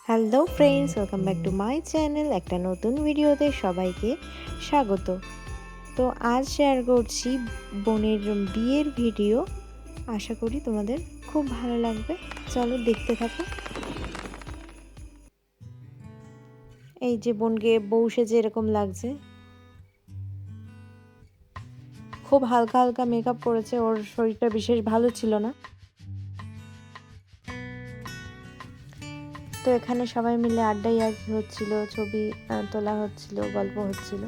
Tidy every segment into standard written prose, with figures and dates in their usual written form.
Hello friends, welcome back to my channel. একটা নতুন ভিডিওতে সবাইকে স্বাগত। তো আজ শেয়ার করছি বোনের বিয়ের ভিডিও। আশা করি তোমাদের খুব ভালো লাগবে। চলো দেখতে থাকো। এই যে বোনকে বউ সেজে এরকম লাগছে, খুব হালকা হালকা মেকআপ করেছে। ওর শরীরটা বিশেষ ভালো ছিল না। তো এখানে সবাই মিলে আড্ডাই আর কি হচ্ছিল, ছবি তোলা হচ্ছিল, গল্প হচ্ছিল।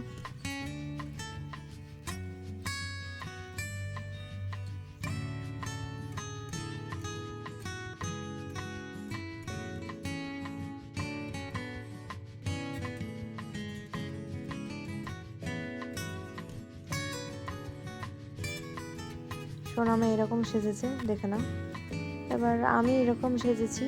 সোনামা এরকম সেজেছে, দেখে নাও। এবার আমি এরকম সেজেছি।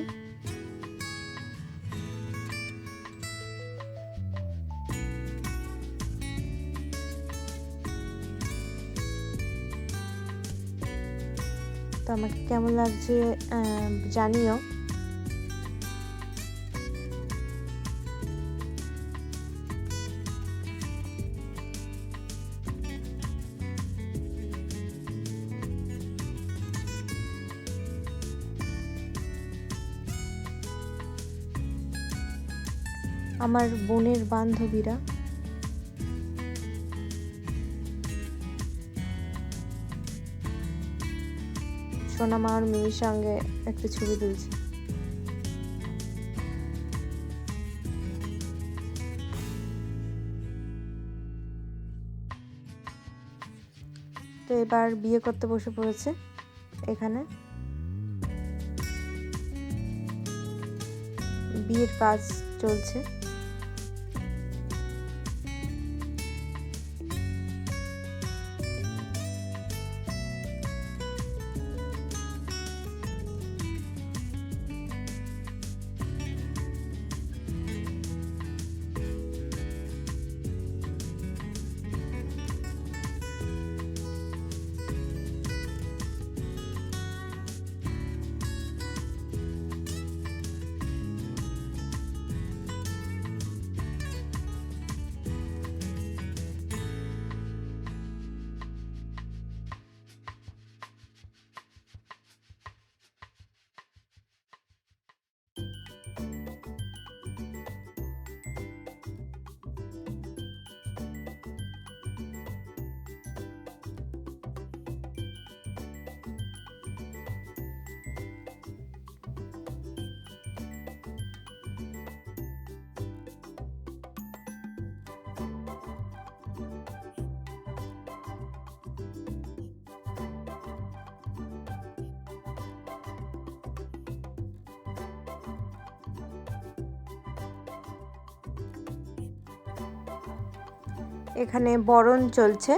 তো আমাকে কেমন লাগছে জানিও। আমার বোনের বান্ধবীরা সোনামা আর মিমির সঙ্গে একটা ছবি তুলছে। তো এবার বিয়ে করতে বসে পড়েছে। এখানে বিয়ের কাজ চলছে। এখানে বরণ চলছে।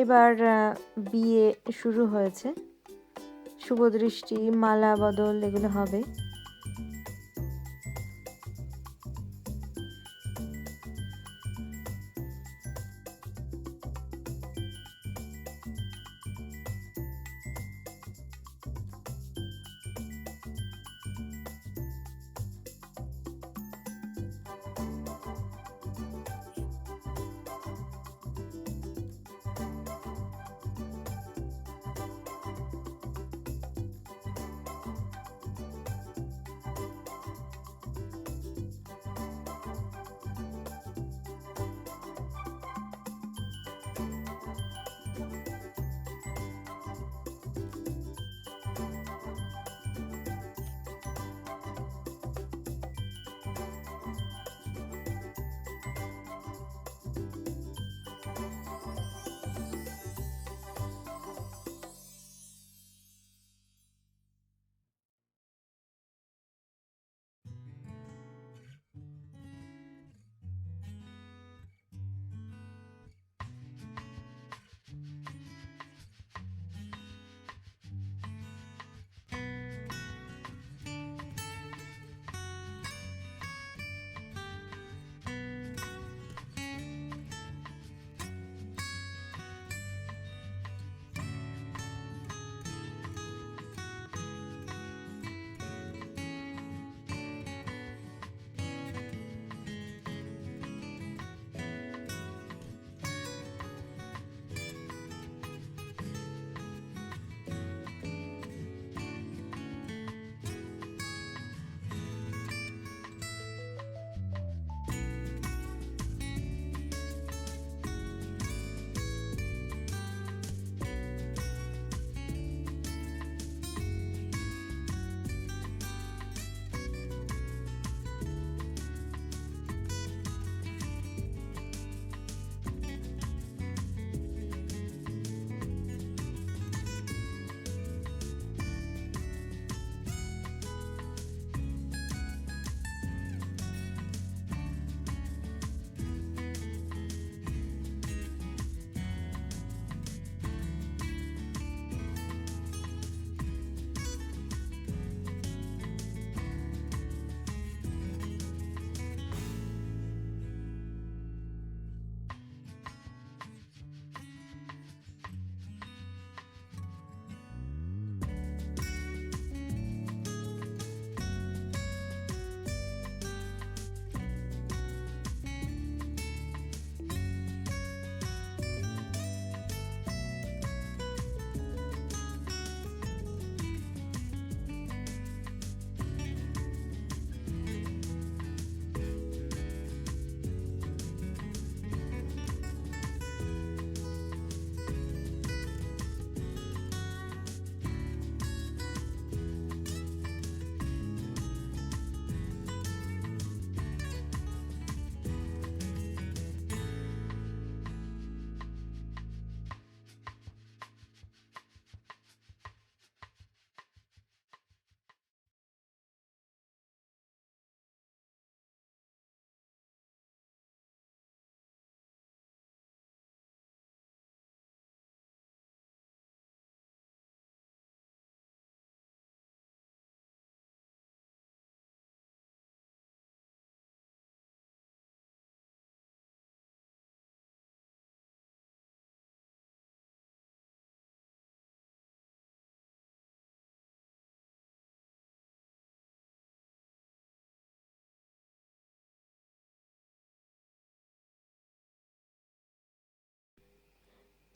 এবার বিয়ে শুরু হয়েছে। শুভদৃষ্টি, মালা বদল এগুলো হবে।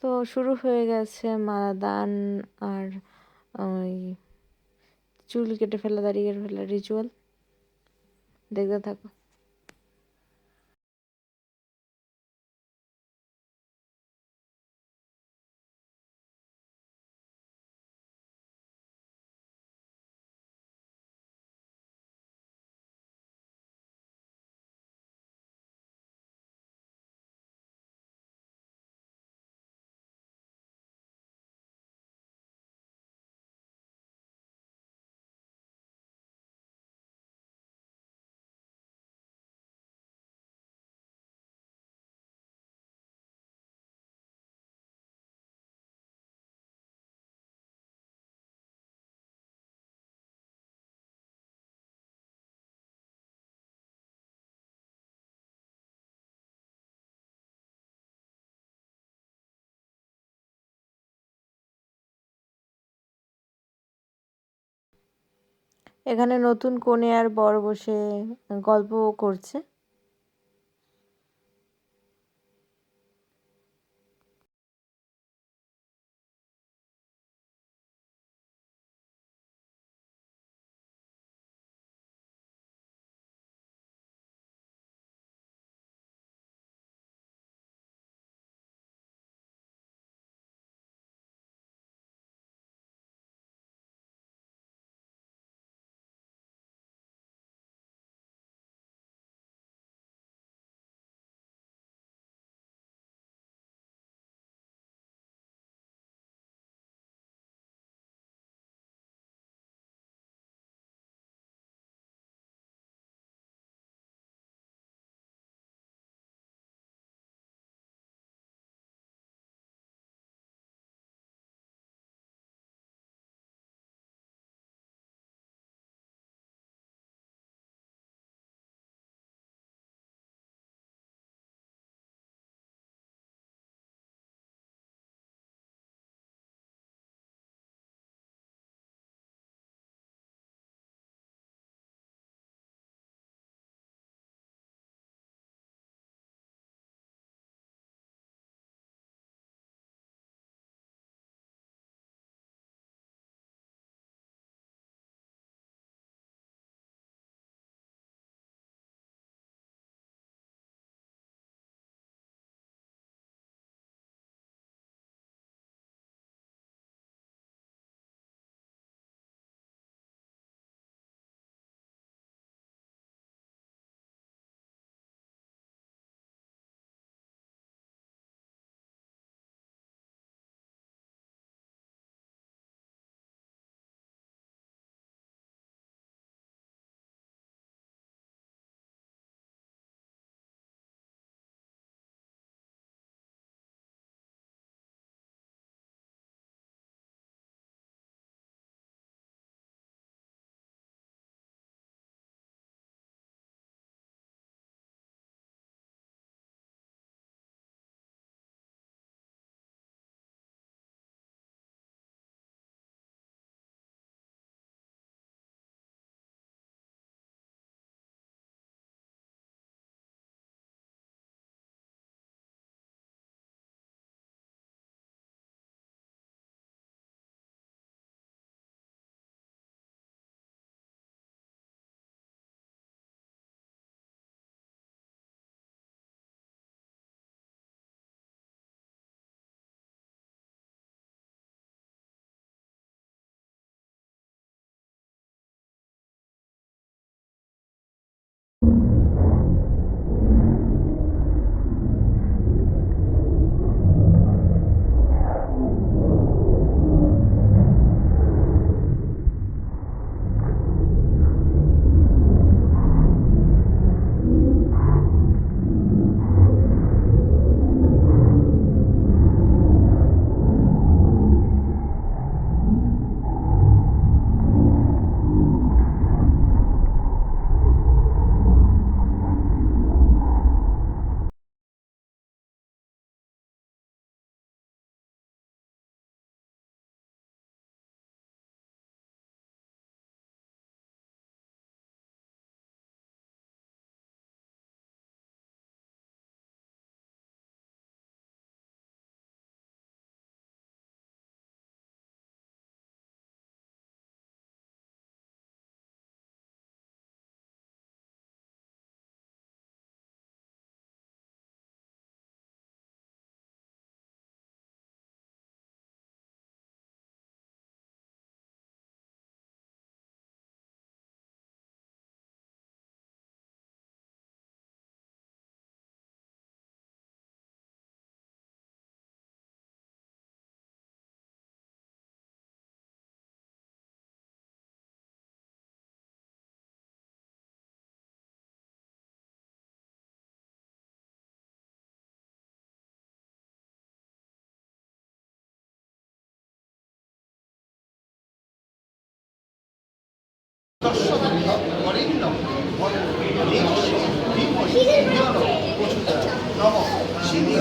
তো শুরু হয়ে গেছে মালাদান আর ওই চুল কেটে ফেলা, দাড়ি কেটে ফেলা রিচুয়াল। দেখতে থাকো। এখানে নতুন কনে আর বর বসে গল্প করছে।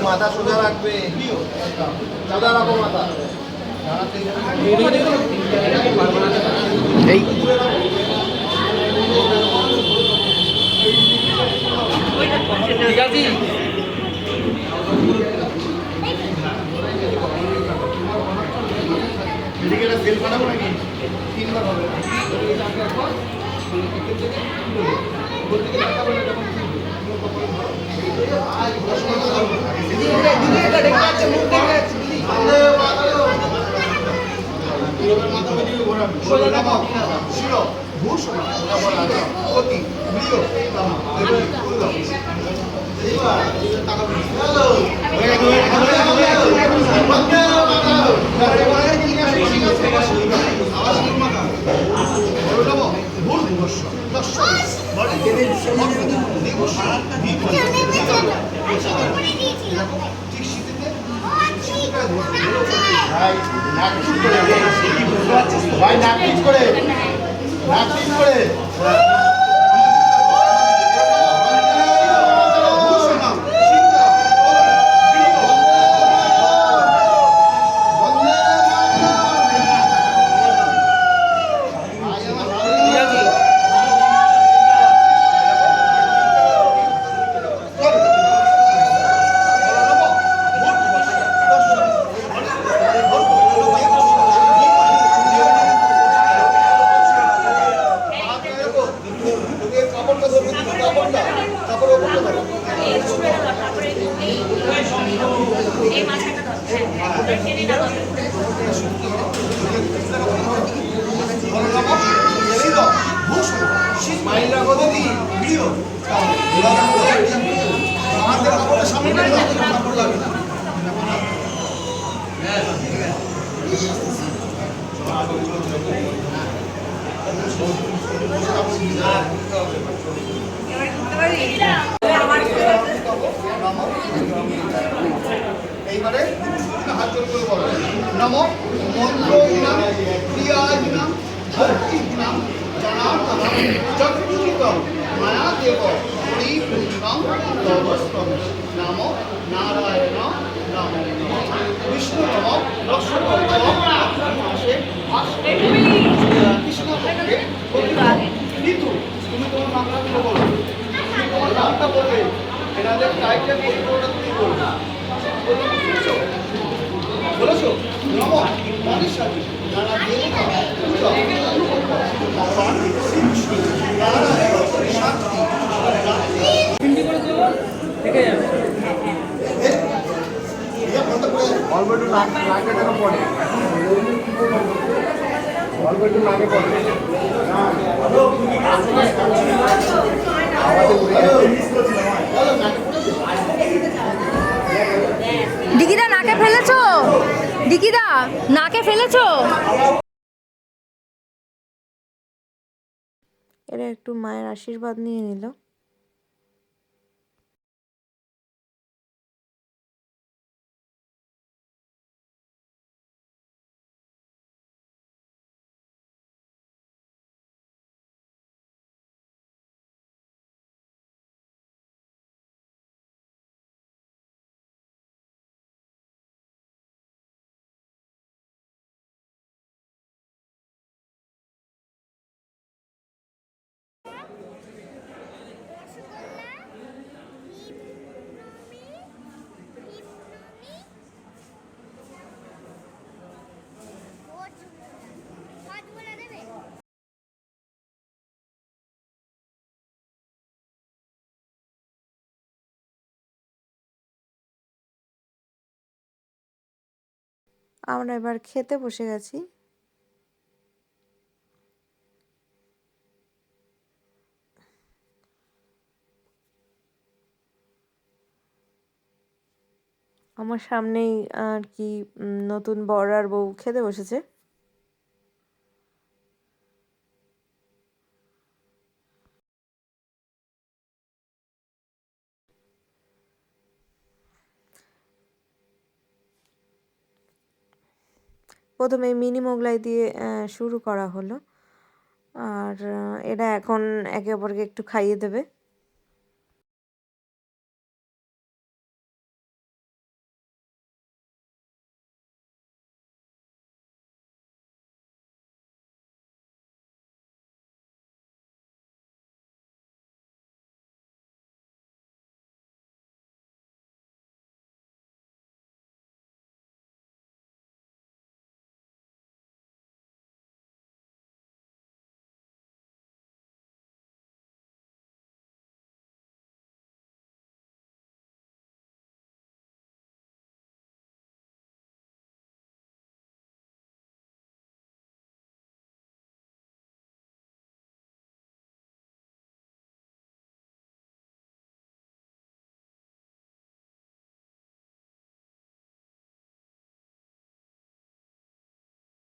মাথা সোজা রাখবে, সোজা রাখো মাথা। এই ঠিক আছে। সেল বানাবো নাকি? তিনবার হবে। ভাই নাক পিচ করে, নাক পিচ করে। এইবারে হাত জোর করে বলো নম মন্ত্রহীনাম ক্রিয়াহীনাম ভক্তিহীনাম জনার্দনম চক্ষুষিতম মায়া দেব পরিপূর্ণম তবস্তম নাম নারায়ণ নাম বিষ্ণুতম লক্ষ্মণতম মাসে আসে কৃষ্ণপক্ষে ঋতু। তুমি তোমার নামটা বলো, তুমি তোমার নামটা বলবে, এনাদের টাইটেল পরিপূর্ণ তুমি বলবে। বলেছো নম মনীষাদি নানা দেবতা পূজা ভগবান শ্রীকৃষ্ণ নারায়ণ শান্তি অল্প একটু নাকে যেন পড়ে, অল্প একটু নাকে পড়ে। ডিকিদা নাকে ফেলেছো? ডিকিদা নাকে ফেলেছো? এরা একটু মায়ের আশীর্বাদ নিয়ে নিল। আমরা এবার খেতে বসে গেছি। আমার সামনেই আর কি নতুন বর আর বউ খেতে বসেছে। প্রথমে মিনি মোগলাই দিয়ে শুরু করা হলো। আর এরা এখন একে অপরকে একটু খাইয়ে দেবে।